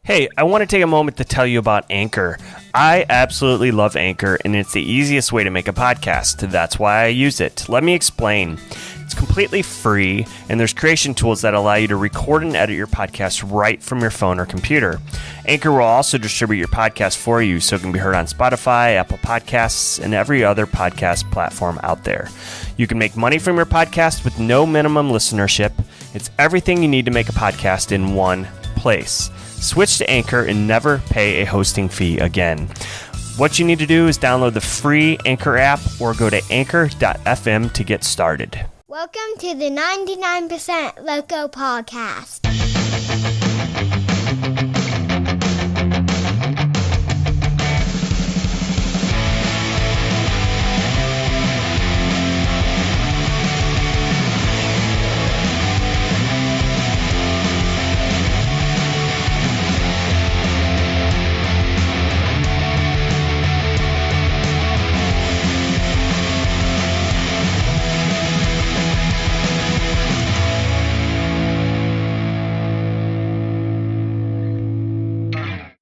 Hey, I want to take a moment to tell you about Anchor. I absolutely love Anchor, and it's the easiest way to make a podcast. That's why I use it. Let me explain. It's completely free, and there's creation tools that allow you to record and edit your podcast right from your phone or computer. Anchor will also distribute your podcast for you, so it can be heard on Spotify, Apple Podcasts, and every other podcast platform out there. You can make money from your podcast with no minimum listenership. It's everything you need to make a podcast in one place. Switch to Anchor and never pay a hosting fee again. What you need to do is download the free Anchor app or go to anchor.fm to get started. Welcome to the 99% Loco Podcast.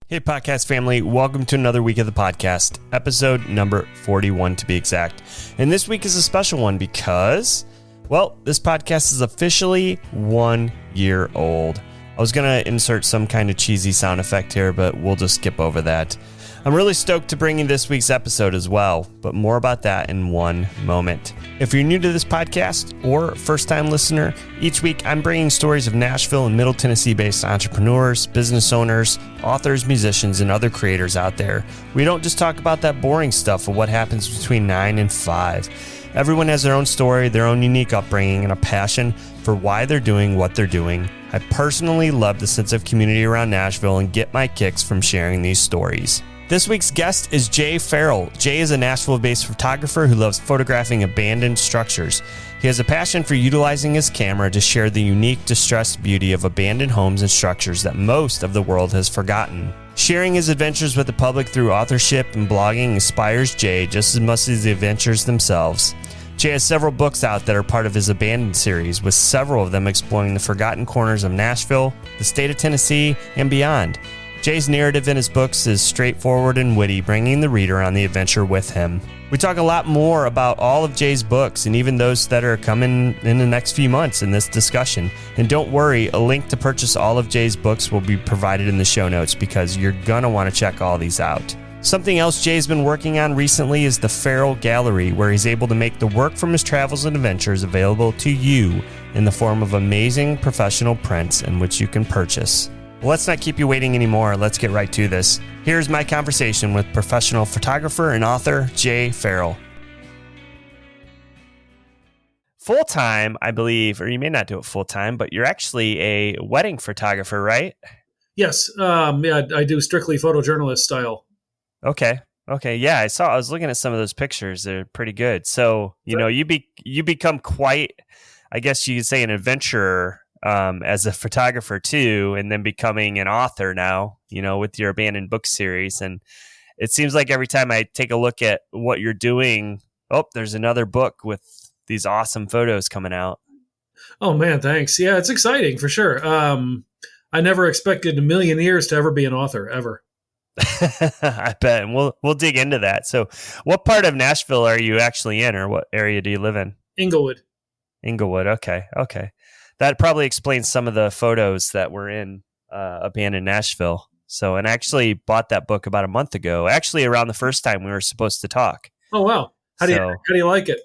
Hey, podcast family. Welcome to another week of the podcast, episode number 41 to be exact. And this week is a special one because, well, this podcast is officially 1 year old. I was going to insert some kind of cheesy sound effect here, but we'll just skip over that. I'm really stoked to bring you this week's episode as well, but more about that in one moment. If you're new to this podcast or first-time listener, each week I'm bringing stories of Nashville and Middle Tennessee-based entrepreneurs, business owners, authors, musicians, and other creators out there. We don't just talk about that boring stuff of what happens between 9 and 5. Everyone has their own story, their own unique upbringing, and a passion for why they're doing what they're doing. I personally love the sense of community around Nashville and get my kicks from sharing these stories. This week's guest is Jay Farrell. Jay is a Nashville-based photographer who loves photographing abandoned structures. He has a passion for utilizing his camera to share the unique, distressed beauty of abandoned homes and structures that most of the world has forgotten. Sharing his adventures with the public through authorship and blogging inspires Jay just as much as the adventures themselves. Jay has several books out that are part of his Abandoned series, with several of them exploring the forgotten corners of Nashville, the state of Tennessee, and beyond. Jay's narrative in his books is straightforward and witty, bringing the reader on the adventure with him. We talk a lot more about all of Jay's books and even those that are coming in the next few months in this discussion. And don't worry, a link to purchase all of Jay's books will be provided in the show notes because you're going to want to check all these out. Something else Jay's been working on recently is the Farrell Gallery, where he's able to make the work from his travels and adventures available to you in the form of amazing professional prints in which you can purchase. Well, let's not keep you waiting anymore. Let's get right to this. Here's my conversation with professional photographer and author Jay Farrell. Full-time, I believe, or you may not do it full-time, but you're actually a wedding photographer, right? Yes. I do strictly photojournalist style. Okay. Yeah, I was looking at some of those pictures. They're pretty good. So, you become quite, I guess you could say, an adventurer as a photographer too, and then becoming an author now, with your Abandoned book series. And it seems like every time I take a look at what you're doing, there's another book with these awesome photos coming out. Oh man, thanks. Yeah, it's exciting for sure. I never expected in a million years to ever be an author, ever. I bet. And we'll dig into that. So what part of Nashville are you actually in, or what area do you live in? Inglewood. Okay. That probably explains some of the photos that were in Abandoned Nashville. So, and I actually bought that book about a month ago, actually around the first time we were supposed to talk. Oh, wow. How do you like it?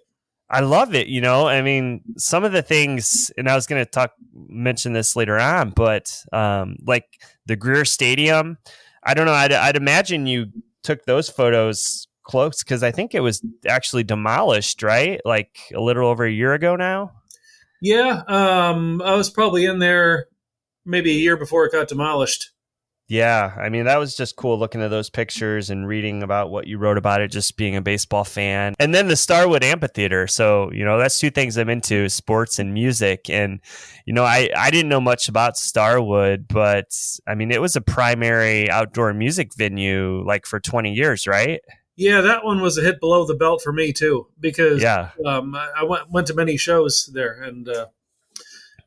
I love it. I mean, some of the things, and I was going to mention this later on, but like the Greer Stadium, I don't know. I'd imagine you took those photos close because I think it was actually demolished, right? Like a little over a year ago now. Yeah, I was probably in there maybe a year before it got demolished. Yeah, I mean, that was just cool looking at those pictures and reading about what you wrote about it, just being a baseball fan. And then the Starwood Amphitheater. So, that's two things I'm into, sports and music. And, I didn't know much about Starwood, but I mean, it was a primary outdoor music venue like for 20 years, right? Yeah, that one was a hit below the belt for me too, because I went to many shows there, and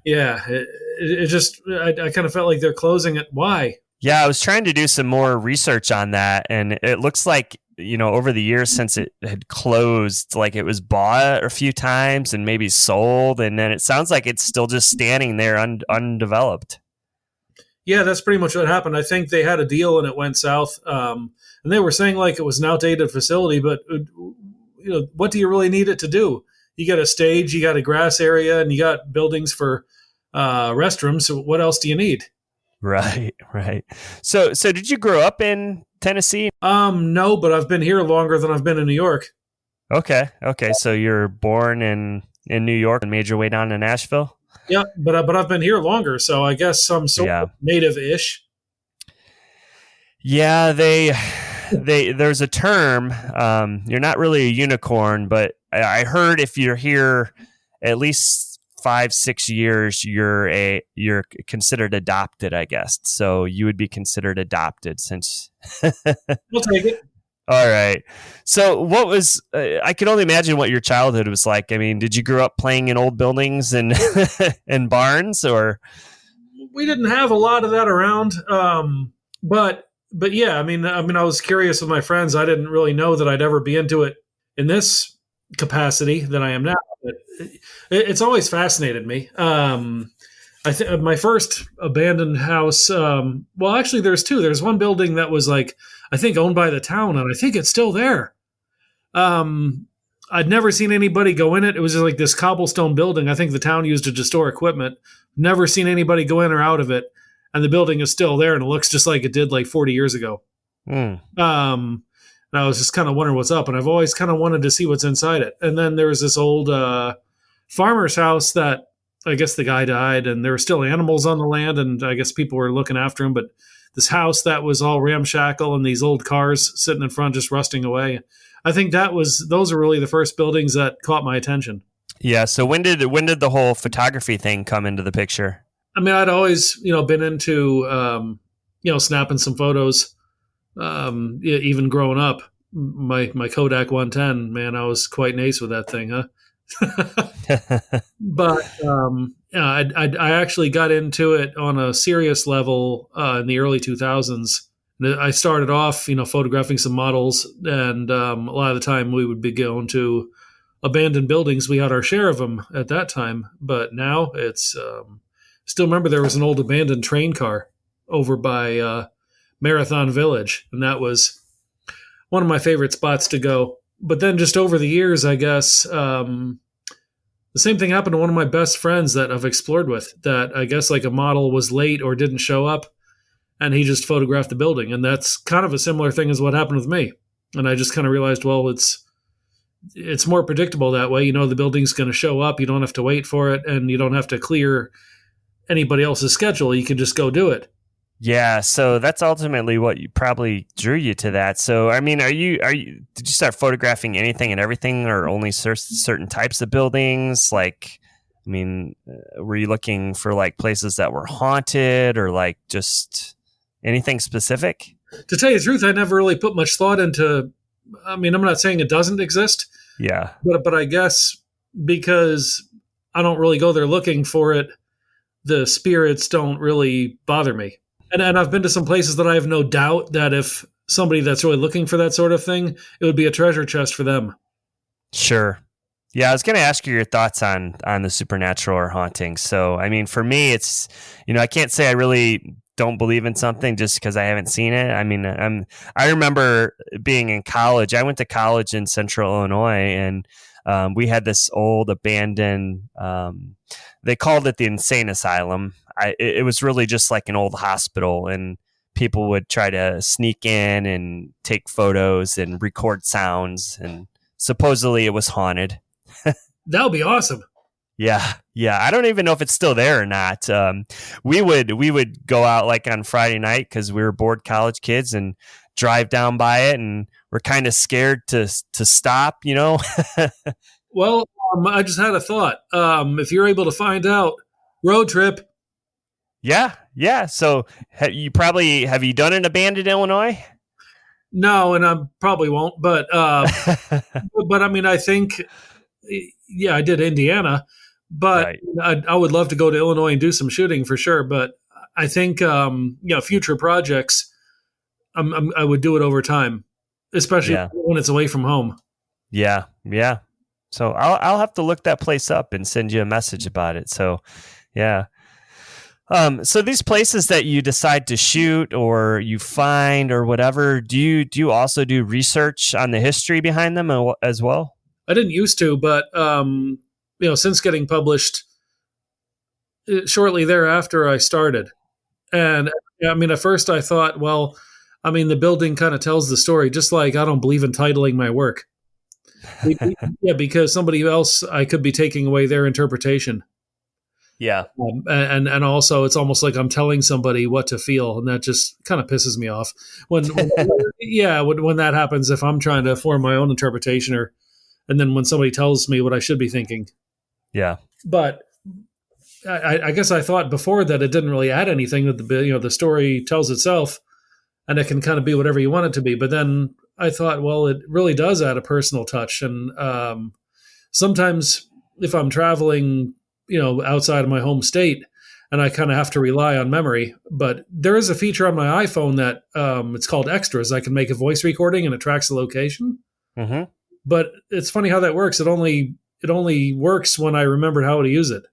it just I kind of felt like they're closing it. Why? Yeah, I was trying to do some more research on that, and it looks like, over the years since it had closed, like it was bought a few times and maybe sold, and then it sounds like it's still just standing there undeveloped. Yeah, that's pretty much what happened. I think they had a deal and it went south. And they were saying like it was an outdated facility, but what do you really need it to do? You got a stage, you got a grass area, and you got buildings for restrooms. So what else do you need? Right. So did you grow up in Tennessee? No, but I've been here longer than I've been in New York. Okay. So you're born in New York and made your way down to Nashville? Yeah, but I've been here longer, so I guess some sort of native-ish. Yeah, there's a term. You're not really a unicorn, but I heard if you're here at least 5-6 years, you're considered adopted, I guess. So you would be considered adopted since. We'll take it. All right. So what was, I can only imagine what your childhood was like. I mean, did you grow up playing in old buildings and and barns, or? We didn't have a lot of that around. But yeah, I mean, I was curious with my friends. I didn't really know that I'd ever be into it in this capacity that I am now. But it's always fascinated me. I think my first abandoned house. Well, actually, there's two. There's one building that was like, I think, owned by the town, and I think it's still there. I'd never seen anybody go in it. It was just like this cobblestone building. I think the town used it to store equipment. Never seen anybody go in or out of it, and the building is still there, and it looks just like it did like 40 years ago. And I was just kind of wondering what's up, and I've always kind of wanted to see what's inside it. And then there was this old farmer's house that I guess the guy died, and there were still animals on the land, and I guess people were looking after him, but this house that was all ramshackle and these old cars sitting in front just rusting away. I think those are really the first buildings that caught my attention. Yeah. So when did the whole photography thing come into the picture? I mean, I'd always, been into, snapping some photos. Even growing up, my Kodak 110, man, I was quite nice with that thing, huh? But I actually got into it on a serious level in the early 2000s. I started off, photographing some models, and a lot of the time we would be going to abandoned buildings. We had our share of them at that time, but now it's still remember there was an old abandoned train car over by Marathon Village, and that was one of my favorite spots to go. But then just over the years, I guess, the same thing happened to one of my best friends that I've explored with, that I guess like a model was late or didn't show up, and he just photographed the building. And that's kind of a similar thing as what happened with me. And I just kind of realized, well, it's more predictable that way. The building's going to show up. You don't have to wait for it, and you don't have to clear anybody else's schedule. You can just go do it. Yeah, so that's ultimately what probably drew you to that. So, I mean, did you start photographing anything and everything, or only certain types of buildings? Like, I mean, were you looking for like places that were haunted, or like just anything specific? To tell you the truth, I never really put much thought into. I mean, I'm not saying it doesn't exist. Yeah, but I guess because I don't really go there looking for it, the spirits don't really bother me. And I've been to some places that I have no doubt that if somebody that's really looking for that sort of thing, it would be a treasure chest for them. Sure. Yeah, I was going to ask you your thoughts on the supernatural or haunting. So, I mean, for me, it's, I can't say I really don't believe in something just because I haven't seen it. I mean, I remember being in college. I went to college in Central Illinois, and we had this old abandoned, they called it the insane asylum. It was really just like an old hospital, and people would try to sneak in and take photos and record sounds, and supposedly it was haunted. That would be awesome. Yeah. I don't even know if it's still there or not. We would go out like on Friday night because we were bored college kids and drive down by it, and we're kind of scared to stop, Well, I just had a thought. If you're able to find out, road trip. Yeah. So have you done an abandoned Illinois? No, and I probably won't. But but I mean, I think, I did Indiana, but right. I would love to go to Illinois and do some shooting for sure. But I think future projects, I would do it over time, especially when it's away from home. Yeah. Yeah. So I'll have to look that place up and send you a message about it. So, yeah. So these places that you decide to shoot or you find or whatever, do you also do research on the history behind them as well? I didn't used to, but since getting published, shortly thereafter I started. And I mean, at first I thought, well, I mean, the building kind of tells the story, just like I don't believe in titling my work. Yeah, because somebody else, I could be taking away their interpretation. Yeah. And also it's almost like I'm telling somebody what to feel, and that just kind of pisses me off when that happens, if I'm trying to form my own interpretation, and then when somebody tells me what I should be thinking. Yeah. But I guess I thought before that it didn't really add anything, that the story tells itself and it can kind of be whatever you want it to be. But then I thought, well, it really does add a personal touch. And sometimes if I'm traveling, outside of my home state, and I kind of have to rely on memory, but there is a feature on my iPhone that it's called Extras. I can make a voice recording and it tracks the location. Mm-hmm. But it's funny how that works. It only works when I remembered how to use it.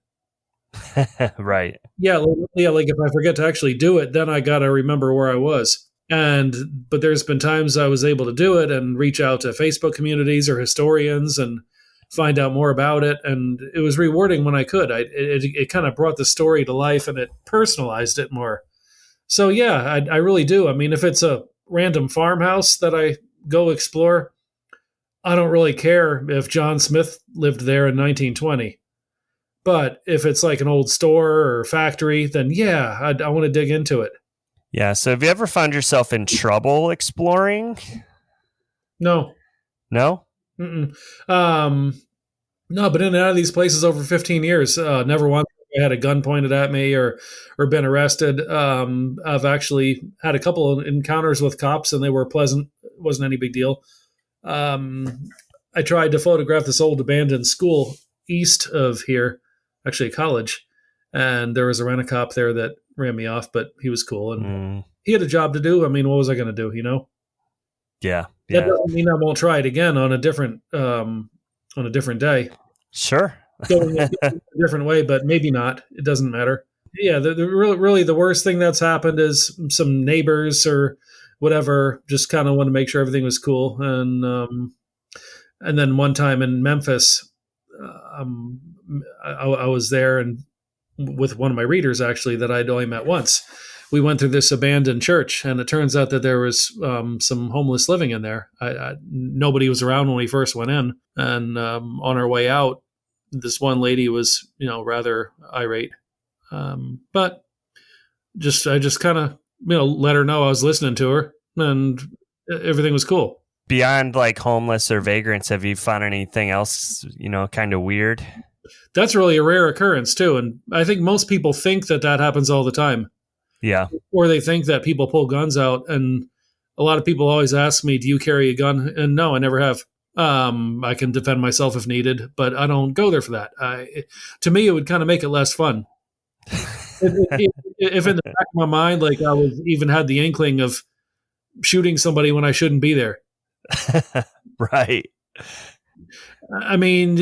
Right. Yeah, like if I forget to actually do it, then I got to remember where I was. But there's been times I was able to do it and reach out to Facebook communities or historians and find out more about it. And it was rewarding when I could. It kind of brought the story to life and it personalized it more. So yeah, I really do. I mean, if it's a random farmhouse that I go explore, I don't really care if John Smith lived there in 1920. But if it's like an old store or factory, then yeah, I want to dig into it. Yeah. So have you ever found yourself in trouble exploring? No. No? Mm-mm. No, but in and out of these places over 15 years, never once I had a gun pointed at me or been arrested. I've actually had a couple of encounters with cops and they were pleasant. It wasn't any big deal. I tried to photograph this old abandoned school east of here, actually a college, and there was a rent-a-cop there that ran me off, but he was cool and he had a job to do. I mean, what was I going to do, Yeah. That doesn't mean I won't try it again on a different day. Sure. Going a different way, but maybe not. It doesn't matter. Yeah, really the worst thing that's happened is some neighbors or whatever just kind of want to make sure everything was cool. And then one time in Memphis, I was there and with one of my readers actually that I'd only met once. We went through this abandoned church, and it turns out that there was some homeless living in there. Nobody was around when we first went in, and on our way out, this one lady was, rather irate. But I just kind of, let her know I was listening to her, and everything was cool. Beyond like homeless or vagrants, have you found anything else, kind of weird? That's really a rare occurrence too, and I think most people think that happens all the time. Yeah. Or they think that people pull guns out, and a lot of people always ask me, do you carry a gun? And no, I never have. I can defend myself if needed, but I don't go there for that. To me, it would kind of make it less fun. If in the back of my mind, like I was even had the inkling of shooting somebody when I shouldn't be there. Right. I mean,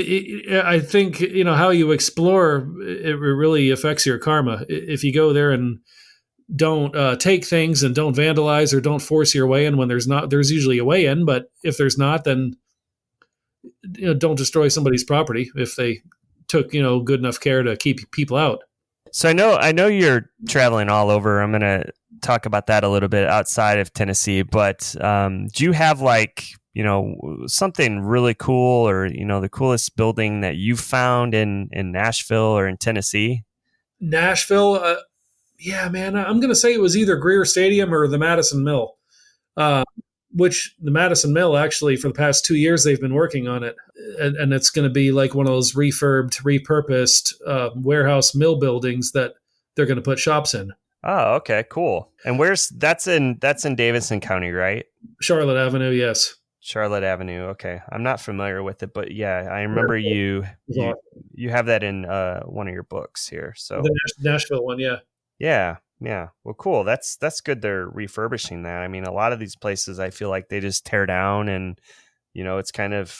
I think, how you explore, it really affects your karma. If you go there and don't take things and don't vandalize or don't force your way in when there's usually a way in, but if there's not, then don't destroy somebody's property if they took good enough care to keep people out. So I know you're traveling all over. I'm going to talk about that a little bit outside of Tennessee, but do you have like something really cool or the coolest building that you found in Nashville or in Tennessee? Nashville, yeah, man, I'm going to say it was either Greer Stadium or the Madison Mill, which the Madison Mill, actually, for the past 2 years, they've been working on it. And it's going to be like one of those repurposed warehouse mill buildings that they're going to put shops in. Oh, okay, cool. And that's in Davidson County, right? Charlotte Avenue, yes. Charlotte Avenue. Okay. I'm not familiar with it, but yeah, I remember you have that in one of your books here. So the Nashville one, yeah. Yeah. Yeah. Well, cool. That's good. They're refurbishing that. I mean, a lot of these places, I feel like they just tear down, and it's kind of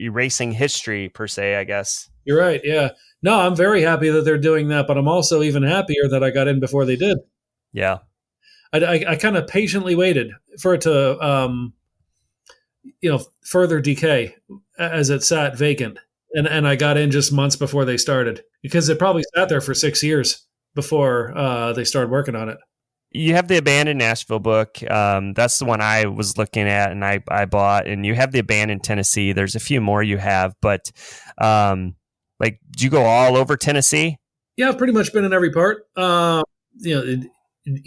erasing history per se, I guess. You're right. Yeah. No, I'm very happy that they're doing that, but I'm also even happier that I got in before they did. Yeah. I kind of patiently waited for it to, further decay as it sat vacant. And I got in just months before they started, because it probably sat there for 6 years before they started working on it. You have the Abandoned Nashville book. That's the one I was looking at and I bought. And you have the Abandoned Tennessee. There's a few more you have, but do you go all over Tennessee? Yeah, I've pretty much been in every part.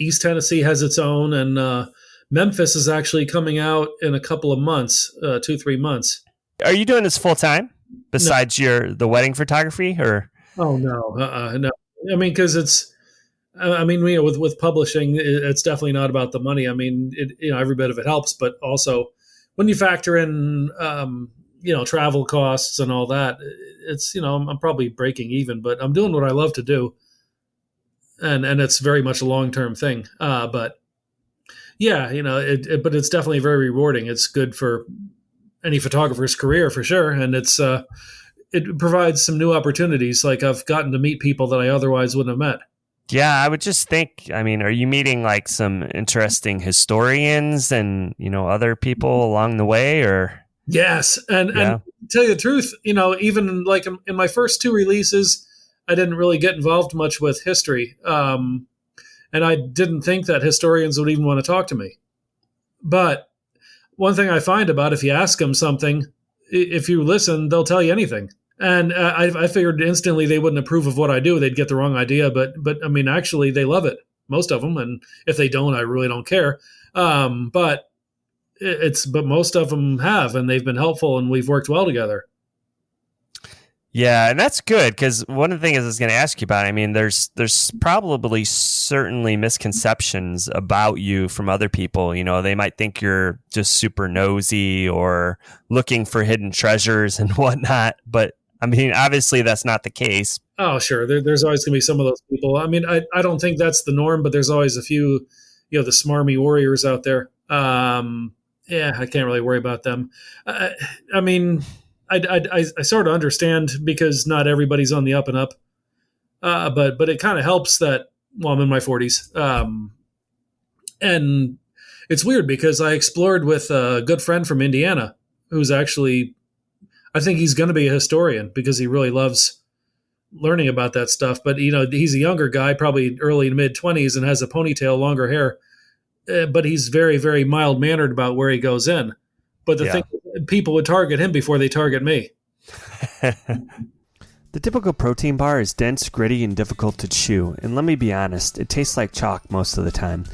East Tennessee has its own, and Memphis is actually coming out in a couple of months, 2-3 months. Are you doing this full time besides the wedding photography, or? Oh no, no. I mean, because with publishing, it's definitely not about the money. I mean, every bit of it helps, but also when you factor in, travel costs and all that, it's, I'm probably breaking even, but I'm doing what I love to do. And it's very much a long-term thing. But yeah, but it's definitely very rewarding. It's good for any photographer's career for sure. And it provides some new opportunities. Like, I've gotten to meet people that I otherwise wouldn't have met. Yeah, I would just think, I mean, are you meeting like some interesting historians and, other people along the way, or? Yes. And to tell you the truth, even like in my first 2 releases, I didn't really get involved much with history. And I didn't think that historians would even want to talk to me. But one thing I find about, if you ask them something, if you listen, they'll tell you anything. And I figured instantly they wouldn't approve of what I do. They'd get the wrong idea. But I mean, actually, they love it, most of them. And if they don't, I really don't care. But most of them have, and they've been helpful, and we've worked well together. Yeah, and that's good, because one of the things I was going to ask you about, I mean, there's probably certainly misconceptions about you from other people. They might think you're just super nosy or looking for hidden treasures and whatnot. But I mean, obviously that's not the case. Oh, sure. There's always going to be some of those people. I mean, I don't think that's the norm, but there's always a few, the smarmy warriors out there. Yeah, I can't really worry about them. I mean, I sort of understand, because not everybody's on the up and up. But it kind of helps that, I'm in my 40s. And it's weird, because I explored with a good friend from Indiana, who's actually, I think he's going to be a historian, because he really loves learning about that stuff. But, he's a younger guy, probably early to mid 20s, and has a ponytail, longer hair. But he's very, very mild-mannered about where he goes in. But the thing, people would target him before they target me. The typical protein bar is dense, gritty, and difficult to chew. And let me be honest, it tastes like chalk most of the time.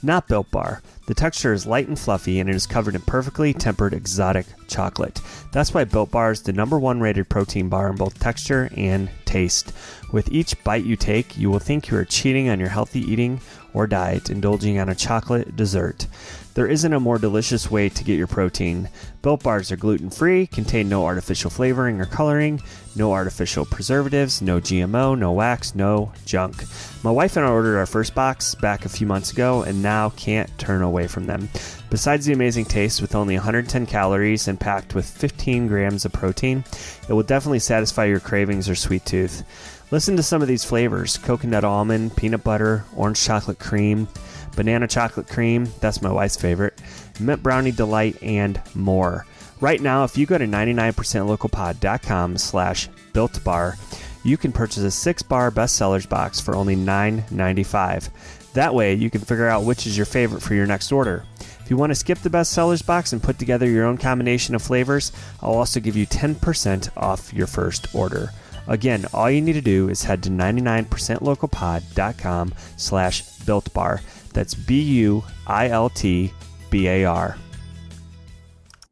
Not Built Bar. The texture is light and fluffy, and it is covered in perfectly tempered exotic chocolate. That's why Built Bar is the #1 rated protein bar in both texture and taste. With each bite you take, you will think you are cheating on your healthy eating or diet, indulging on a chocolate dessert. There isn't a more delicious way to get your protein. Built Bars are gluten-free, contain no artificial flavoring or coloring, no artificial preservatives, no GMO, no wax, no junk. My wife and I ordered our first box back a few months ago, and now can't turn away from them. Besides the amazing taste, with only 110 calories and packed with 15 grams of protein, it will definitely satisfy your cravings or sweet tooth. Listen to some of these flavors: coconut almond, peanut butter, orange chocolate cream, banana chocolate cream, that's my wife's favorite, mint brownie delight, and more. Right now, if you go to 99percentlocalpod.com/builtbar, you can purchase a 6-bar bestsellers box for only $9.95. That way, you can figure out which is your favorite for your next order. If you want to skip the bestsellers box and put together your own combination of flavors, I'll also give you 10% off your first order. Again, all you need to do is head to 99percentlocalpod.com/builtbar. That's BUILTBAR.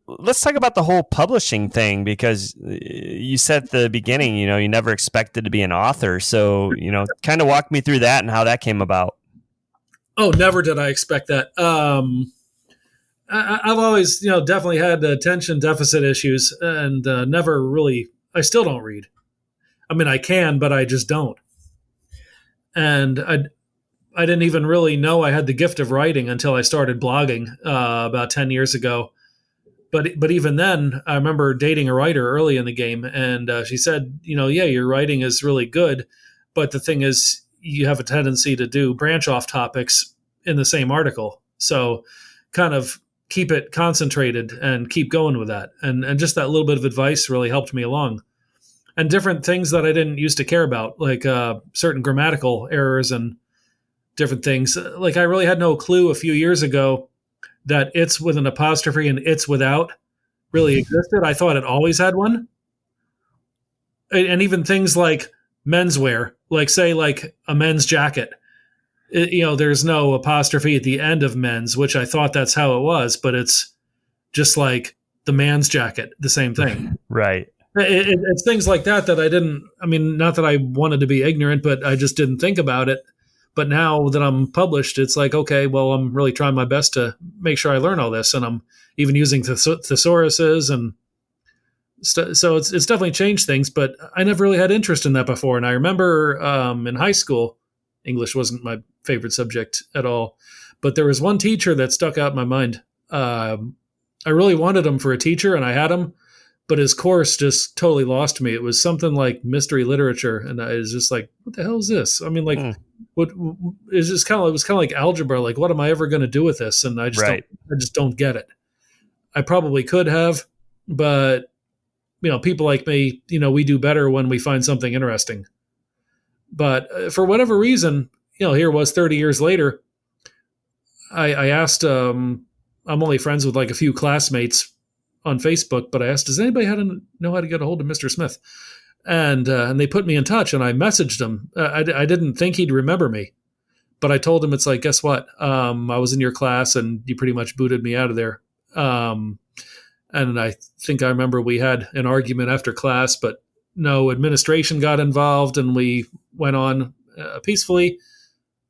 Let's talk about the whole publishing thing, because you said at the beginning, you never expected to be an author. So, kind of walk me through that and how that came about. Oh, never did I expect that. I've always, definitely had attention deficit issues, and never really, I still don't read. I mean, I can, but I just don't. And I didn't even really know I had the gift of writing until I started blogging about 10 years ago. But even then, I remember dating a writer early in the game, and she said, yeah, your writing is really good, but the thing is, you have a tendency to do branch off topics in the same article. So kind of keep it concentrated and keep going with that. And just that little bit of advice really helped me along. And different things that I didn't used to care about, like certain grammatical errors and different things. Like I really had no clue a few years ago that it's with an apostrophe and it's without really existed. I thought it always had one. And even things like menswear, like say like a men's jacket, there's no apostrophe at the end of men's, which I thought that's how it was, but it's just like the man's jacket, the same thing. Right. It's things like that not that I wanted to be ignorant, but I just didn't think about it. But now that I'm published, it's like, okay, well, I'm really trying my best to make sure I learn all this. And I'm even using thesauruses. And so it's definitely changed things, but I never really had interest in that before. And I remember in high school, English wasn't my favorite subject at all. But there was one teacher that stuck out in my mind. I really wanted him for a teacher, and I had him. But his course just totally lost me. It was something like mystery literature, and I was just like, "What the hell is this?" I mean, like, what? It's just kind of. It was kind of like algebra. Like, what am I ever going to do with this? And I just don't get it. I probably could have, but people like me, we do better when we find something interesting. But for whatever reason, here it was 30 years later. I asked. I'm only friends with like a few classmates on Facebook, but I asked, does anybody know how to get a hold of Mr. Smith? And they put me in touch, and I messaged him. I didn't think he'd remember me, but I told him, it's like, guess what? I was in your class, and you pretty much booted me out of there. And I think I remember we had an argument after class, but no, administration got involved, and we went on peacefully.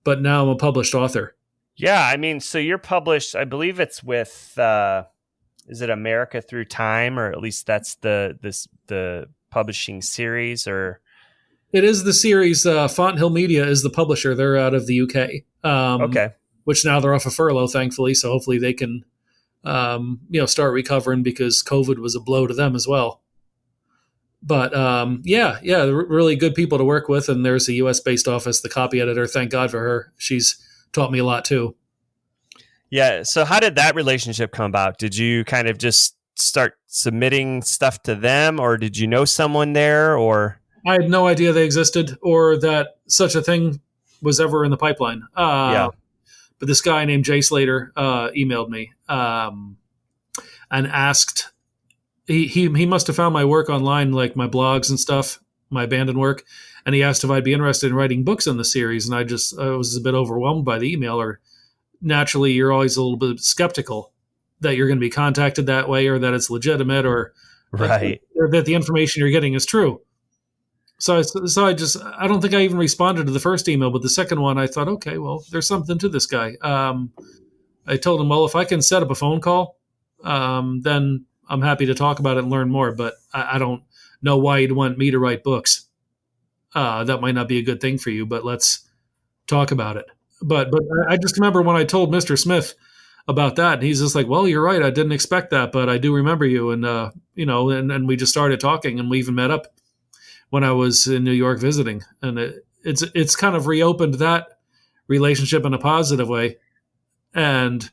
But now I'm a published author. Yeah, I mean, so you're published, I believe it's with... is it America Through Time, or at least that's the publishing series? Or it is the series. Fonthill Media is the publisher. They're out of the UK. Okay. Which now they're off of furlough, thankfully. So hopefully they can, start recovering, because COVID was a blow to them as well. But they're really good people to work with. And there's a US based office, the copy editor. Thank God for her. She's taught me a lot too. Yeah. So how did that relationship come about? Did you kind of just start submitting stuff to them, or did you know someone there? Or I had no idea they existed, or that such a thing was ever in the pipeline. But this guy named Jay Slater emailed me and asked. He must have found my work online, like my blogs and stuff, my abandoned work, and he asked if I'd be interested in writing books in the series. And I was a bit overwhelmed by the email, or naturally, you're always a little bit skeptical that you're going to be contacted that way, or that it's legitimate, or that the information you're getting is true. So I don't think I even responded to the first email, but the second one, I thought, okay, well, there's something to this guy. I told him, well, if I can set up a phone call, then I'm happy to talk about it and learn more. But I don't know why you'd want me to write books. That might not be a good thing for you, but let's talk about it. But I just remember when I told Mr. Smith about that, and he's just like, well, you're right. I didn't expect that, but I do remember you. And, and we just started talking, and we even met up when I was in New York visiting. And it's kind of reopened that relationship in a positive way. And,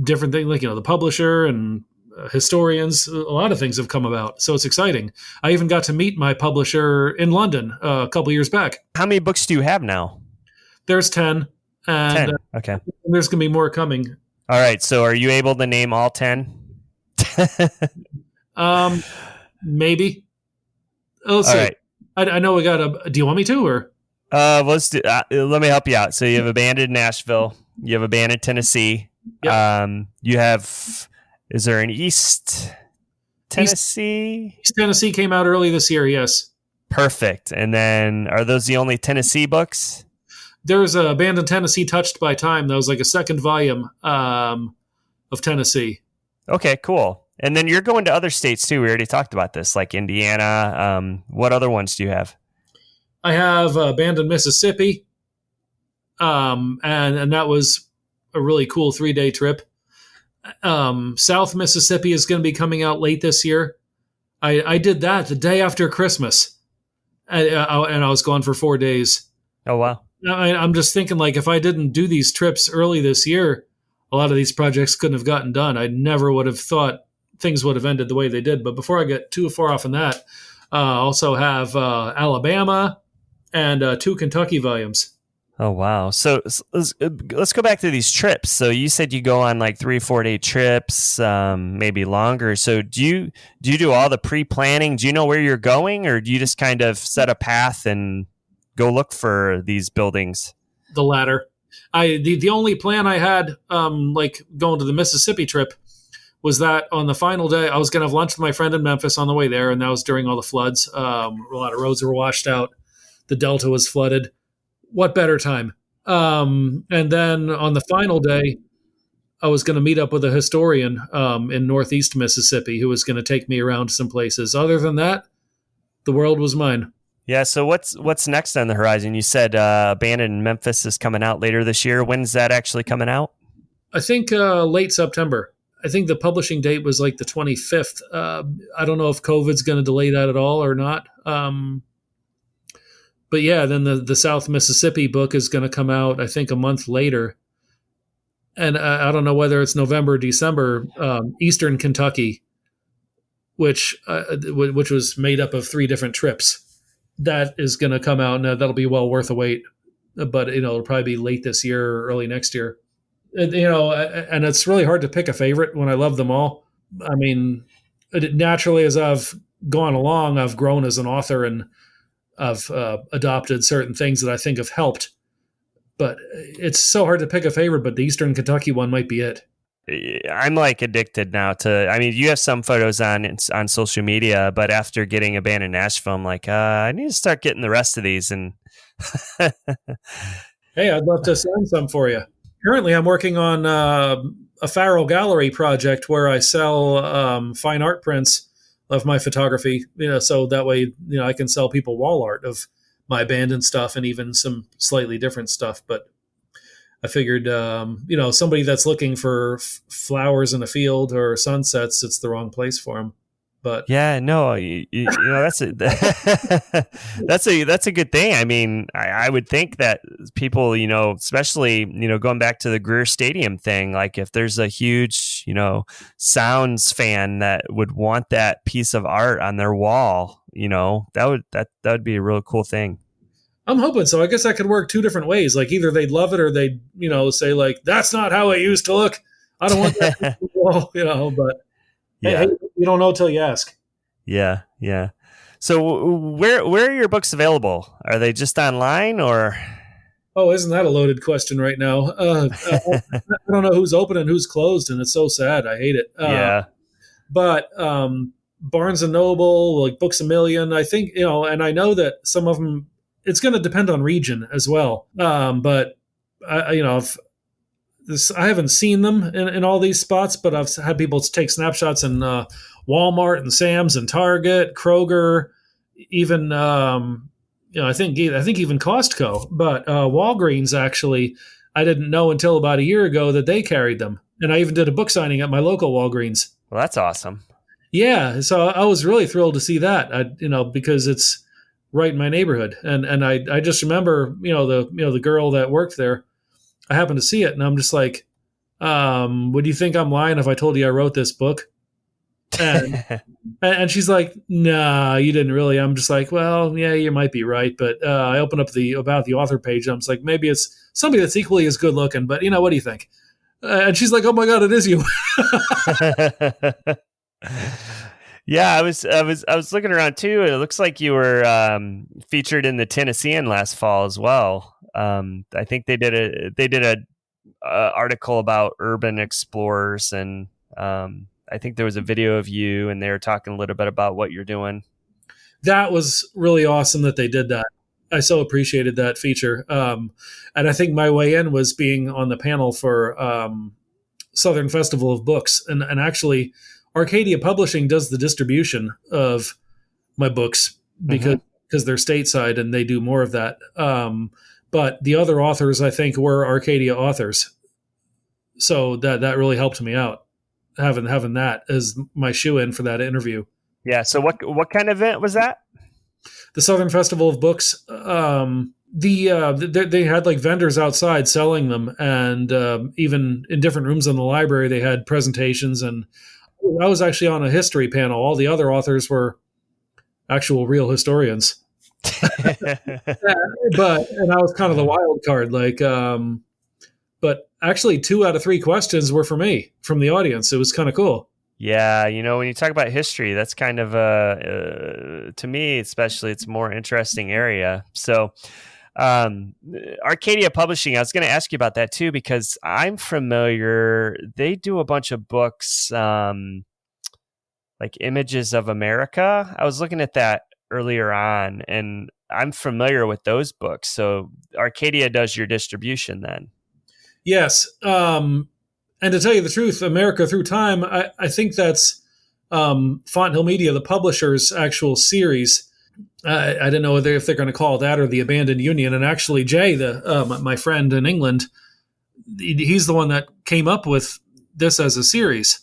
different things like, the publisher and historians, a lot of things have come about. So it's exciting. I even got to meet my publisher in London a couple years back. How many books do you have now? There's 10. And 10. Okay. There's going to be more coming. All right. So are you able to name all 10? Maybe. Let's see. Right. I know we got do you want me to, or? Let's do, let me help you out. So you have abandoned Nashville. You have abandoned Tennessee. Yep. You have, is there an East Tennessee? East Tennessee came out early this year. Yes. Perfect. And then are those the only Tennessee books? There's a Abandoned Tennessee Touched by Time. That was like a second volume of Tennessee. Okay, cool. And then you're going to other states too. We already talked about this, like Indiana. What other ones do you have? I have Abandoned Mississippi. and that was a really cool 3-day trip. South Mississippi is going to be coming out late this year. I did that the day after Christmas, and I was gone for 4 days. Oh, wow. I'm just thinking, like, if I didn't do these trips early this year, a lot of these projects couldn't have gotten done. I never would have thought things would have ended the way they did. But before I get too far off on that, I also have Alabama and 2 Kentucky volumes. Oh, wow. So let's go back to these trips. So you said you go on like 3 or 4 day trips, maybe longer. So do you do all the pre-planning? Do you know where you're going, or do you just kind of set a path and go look for these buildings? The latter. The only plan I had, like going to the Mississippi trip, was that on the final day I was going to have lunch with my friend in Memphis on the way there, and that was during all the floods. A lot of roads were washed out. The Delta was flooded. What better time? And then on the final day, I was going to meet up with a historian in Northeast Mississippi who was going to take me around some places. Other than that, the world was mine. Yeah. So what's next on the horizon? You said Abandoned in Memphis is coming out later this year. When's that actually coming out? I think late September. I think the publishing date was like the 25th. I don't know if COVID's going to delay that at all or not. But yeah, then the South Mississippi book is going to come out, I think, a month later. And I don't know whether it's November or December. Eastern Kentucky, which was made up of 3 different trips, that is going to come out, and that'll be well worth a wait. But it'll probably be late this year or early next year. And it's really hard to pick a favorite when I love them all. I mean, naturally, as I've gone along, I've grown as an author, and I've adopted certain things that I think have helped. But it's so hard to pick a favorite, but the Eastern Kentucky one might be it. I'm like addicted now to, I mean, you have some photos on social media, but after getting Abandoned Nashville, I'm like, I need to start getting the rest of these. And hey, I'd love to send some for you. Currently, I'm working on a Farrell Gallery project where I sell fine art prints of my photography, so that way, I can sell people wall art of my abandoned stuff and even some slightly different stuff. But I figured, somebody that's looking for flowers in a field or sunsets, it's the wrong place for them. But yeah, no, that's a good thing. I mean, I would think that people, especially, going back to the Greer Stadium thing, like if there's a huge, sounds fan that would want that piece of art on their wall, that would be a real cool thing. I'm hoping so. I guess that could work 2 different ways. Like either they'd love it or they'd, say like, that's not how it used to look. I don't want that on the wall, but yeah. Hey, you don't know till you ask. Yeah. Yeah. So where are your books available? Are they just online or? Oh, isn't that a loaded question right now? I don't know who's open and who's closed, and it's so sad. I hate it. Yeah. But Barnes & Noble, like Books A Million, I think, and I know that some of them, it's going to depend on region as well. But I haven't seen them in all these spots, but I've had people take snapshots in Walmart and Sam's and Target, Kroger, even I think even Costco. But Walgreens, actually, I didn't know until about a year ago that they carried them, and I even did a book signing at my local Walgreens. Well, that's awesome. Yeah, so I was really thrilled to see that. Because it's right in my neighborhood, and I just remember the girl that worked there. I happened to see it, and I'm just like, would you think I'm lying if I told you I wrote this book? And she's like, nah, you didn't really. I'm just like, well, yeah, you might be right. But I open up the About the Author page, and I'm just like, maybe it's somebody that's equally as good looking, but what do you think? And she's like, oh my God, it is you. Yeah, I was looking around too, and it looks like you were featured in the Tennessean last fall as well. I think they did a article about urban explorers, and I think there was a video of you, and they were talking a little bit about what you're doing. That was really awesome that they did that. I so appreciated that feature. And I think my way in was being on the panel for Southern Festival of Books, and actually Arcadia Publishing does the distribution of my books because they're stateside and they do more of that. but the other authors, I think, were Arcadia authors. So that really helped me out, having that as my shoe-in for that interview. Yeah. So what kind of event was that? The Southern Festival of Books. They had like vendors outside selling them, and even in different rooms in the library, they had presentations. And I was actually on a history panel. All the other authors were actual real historians. And I was kind of the wild card, but actually 2 out of 3 questions were for me from the audience. It was kind of cool. Yeah, when you talk about history, that's kind of to me, especially, it's a more interesting area. So, Arcadia Publishing, I was going to ask you about that too, because I'm familiar. They do a bunch of books, like Images of America. I was looking at that earlier on, and I'm familiar with those books. So Arcadia does your distribution then. Yes. And to tell you the truth, America Through Time, I think that's Fonthill Media, the publisher's actual series. I didn't know if they're going to call it that or the Abandoned Union. And actually, Jay, my friend in England, he's the one that came up with this as a series.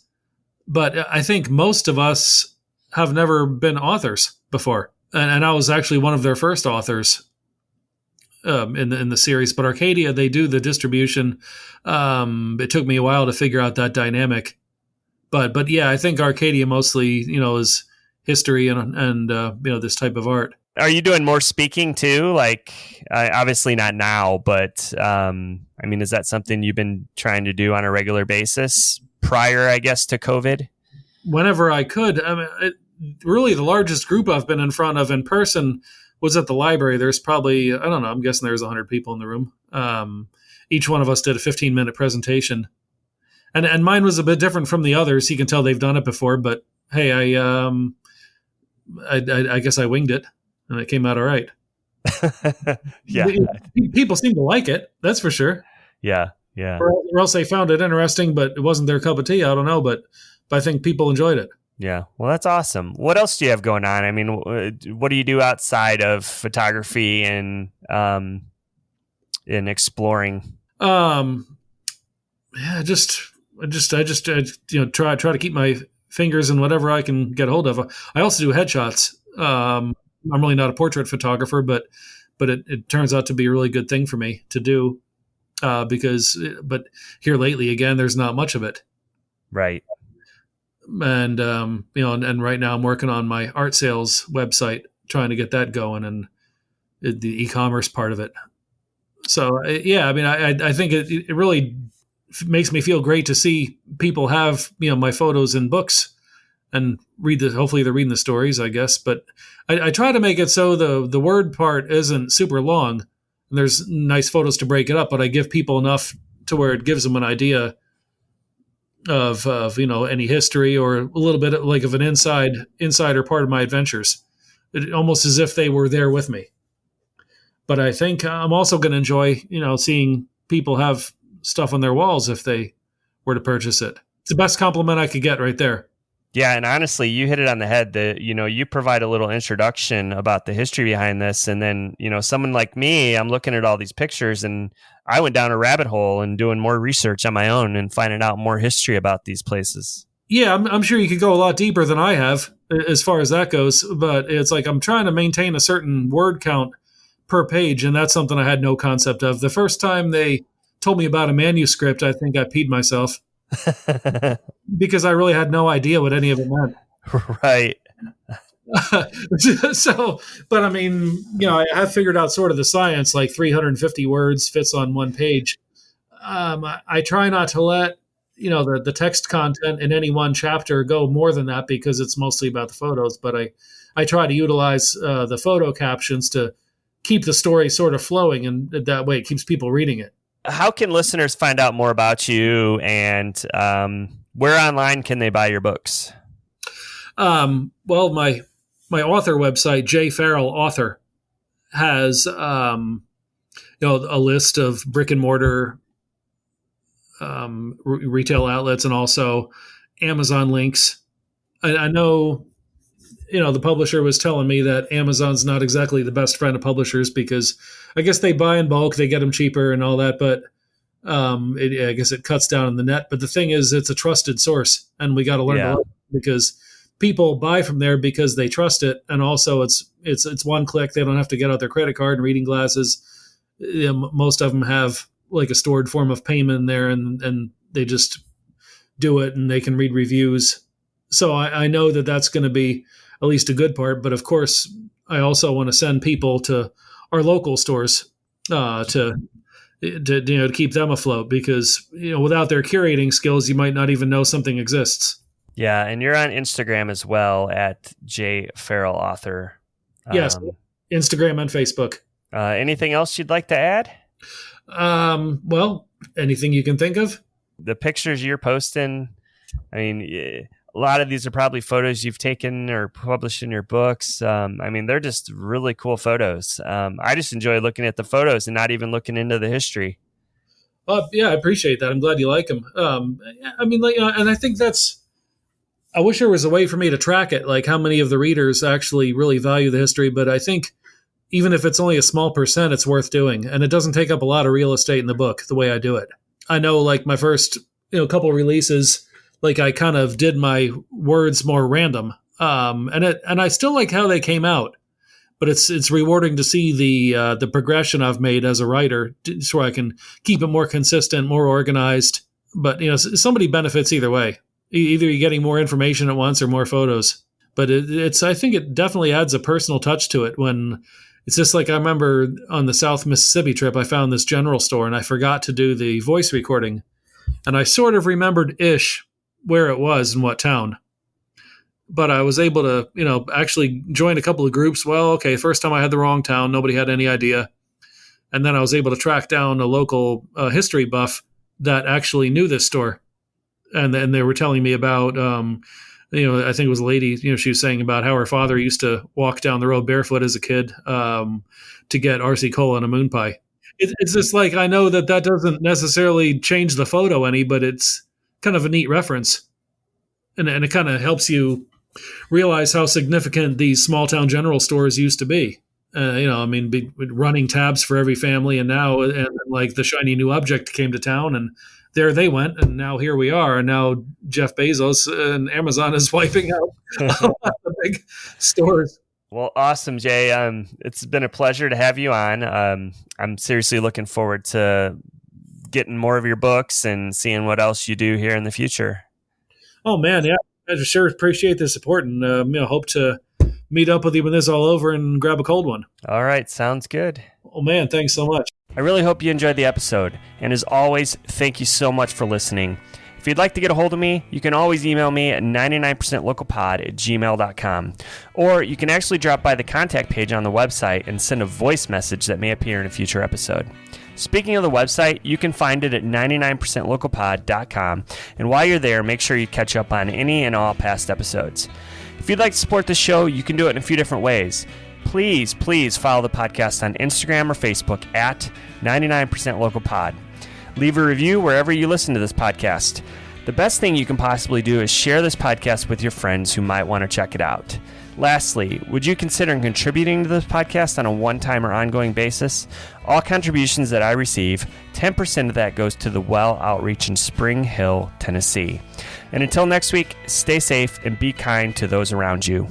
But I think most of us have never been authors before. And I was actually one of their first authors in the series. But Arcadia, they do the distribution. It took me a while to figure out that dynamic. But yeah, I think Arcadia mostly, is history and this type of art. Are you doing more speaking too? Like, obviously not now, but is that something you've been trying to do on a regular basis prior, I guess, to COVID? Whenever I could. Really the largest group I've been in front of in person was at the library. There's probably, I don't know, I'm guessing there's 100 people in the room. Each one of us did a 15-minute presentation. And mine was a bit different from the others. You can tell they've done it before, but hey, I guess I winged it, and it came out all right. Yeah. People seem to like it, that's for sure. Yeah. Or else they found it interesting, but it wasn't their cup of tea. I don't know, but I think people enjoyed it. Yeah. Well, that's awesome. What else do you have going on? What do you do outside of photography and in exploring? Yeah, I just try to keep my fingers in whatever I can get hold of. I also do headshots. I'm really not a portrait photographer, but it turns out to be a really good thing for me to do but here lately, again, there's not much of it. Right. And, and right now I'm working on my art sales website, trying to get that going and the e-commerce part of it. So, yeah, I think it really makes me feel great to see people have, my photos in books and hopefully they're reading the stories, I guess. But I try to make it so the word part isn't super long and there's nice photos to break it up, but I give people enough to where it gives them an idea of any history or a little bit like of an insider part of my adventures. Almost as if they were there with me. But I think I'm also going to enjoy, seeing people have stuff on their walls if they were to purchase it. It's the best compliment I could get right there. Yeah, and honestly, you hit it on the head. That you provide a little introduction about the history behind this, and then someone like me, I'm looking at all these pictures, and I went down a rabbit hole and doing more research on my own and finding out more history about these places. Yeah, I'm sure you could go a lot deeper than I have as far as that goes, but it's like I'm trying to maintain a certain word count per page, and that's something I had no concept of. The first time they told me about a manuscript, I think I peed myself because I really had no idea what any of it meant. Right. So, but I have figured out sort of the science, like 350 words fits on one page. I try not to let, the text content in any one chapter go more than that because it's mostly about the photos, but I try to utilize the photo captions to keep the story sort of flowing, and that way it keeps people reading it. How can listeners find out more about you, and where online can they buy your books? Well, my author website, J. Farrell Author, has a list of brick and mortar retail outlets and also Amazon links. I know the publisher was telling me that Amazon's not exactly the best friend of publishers because I guess they buy in bulk, they get them cheaper and all that, but I guess it cuts down on the net. But the thing is, it's a trusted source, and we got to learn to love it because people buy from there because they trust it, and also it's one click. They don't have to get out their credit card and reading glasses. Most of them have like a stored form of payment in there, and they just do it, and they can read reviews. So I know that that's going to be at least a good part. But of course, I also want to send people to our local stores to keep them afloat because without their curating skills, you might not even know something exists. Yeah, and you're on Instagram as well at J Farrell Author. Yes, Instagram and Facebook. Anything else you'd like to add? Well, anything you can think of. The pictures you're posting, I mean, a lot of these are probably photos you've taken or published in your books. I mean, they're just really cool photos. I just enjoy looking at the photos and not even looking into the history. Yeah, I appreciate that. I'm glad you like them. I mean, and I think I wish there was a way for me to track it, like how many of the readers actually really value the history. But I think even if it's only a small percent, it's worth doing. And it doesn't take up a lot of real estate in the book the way I do it. I know like my first couple releases, like I kind of did my words more random. And I still like how they came out. But it's rewarding to see the progression I've made as a writer so I can keep it more consistent, more organized. But somebody benefits either way. Either you're getting more information at once or more photos. But I think it definitely adds a personal touch to it when it's just like I remember on the South Mississippi trip, I found this general store and I forgot to do the voice recording. And I sort of remembered-ish where it was and what town. But I was able to, actually join a couple of groups. Well, okay, first time I had the wrong town. Nobody had any idea. And then I was able to track down a local history buff that actually knew this store. And then they were telling me about, I think it was a lady, she was saying about how her father used to walk down the road barefoot as a kid to get RC Cola and a moon pie. It's just like, I know that doesn't necessarily change the photo any, but it's kind of a neat reference. And it kind of helps you realize how significant these small town general stores used to be. Running tabs for every family. And now, and like the shiny new object came to town and there they went, and now here we are. And now Jeff Bezos and Amazon is wiping out the big stores. Well, awesome, Jay. It's been a pleasure to have you on. I'm seriously looking forward to getting more of your books and seeing what else you do here in the future. Oh, man, yeah. I sure appreciate the support and hope to meet up with you when this is all over and grab a cold one. All right, sounds good. Oh, man, thanks so much. I really hope you enjoyed the episode. And as always, thank you so much for listening. If you'd like to get a hold of me, you can always email me at 99percentlocalpod@gmail.com. Or you can actually drop by the contact page on the website and send a voice message that may appear in a future episode. Speaking of the website, you can find it at 99percentlocalpod.com. And while you're there, make sure you catch up on any and all past episodes. If you'd like to support the show, you can do it in a few different ways. Please follow the podcast on Instagram or Facebook at 99percentlocalpod. Leave a review wherever you listen to this podcast. The best thing you can possibly do is share this podcast with your friends who might want to check it out. Lastly, would you consider contributing to this podcast on a one-time or ongoing basis? All contributions that I receive, 10% of that goes to the Well Outreach in Spring Hill, Tennessee. And until next week, stay safe and be kind to those around you.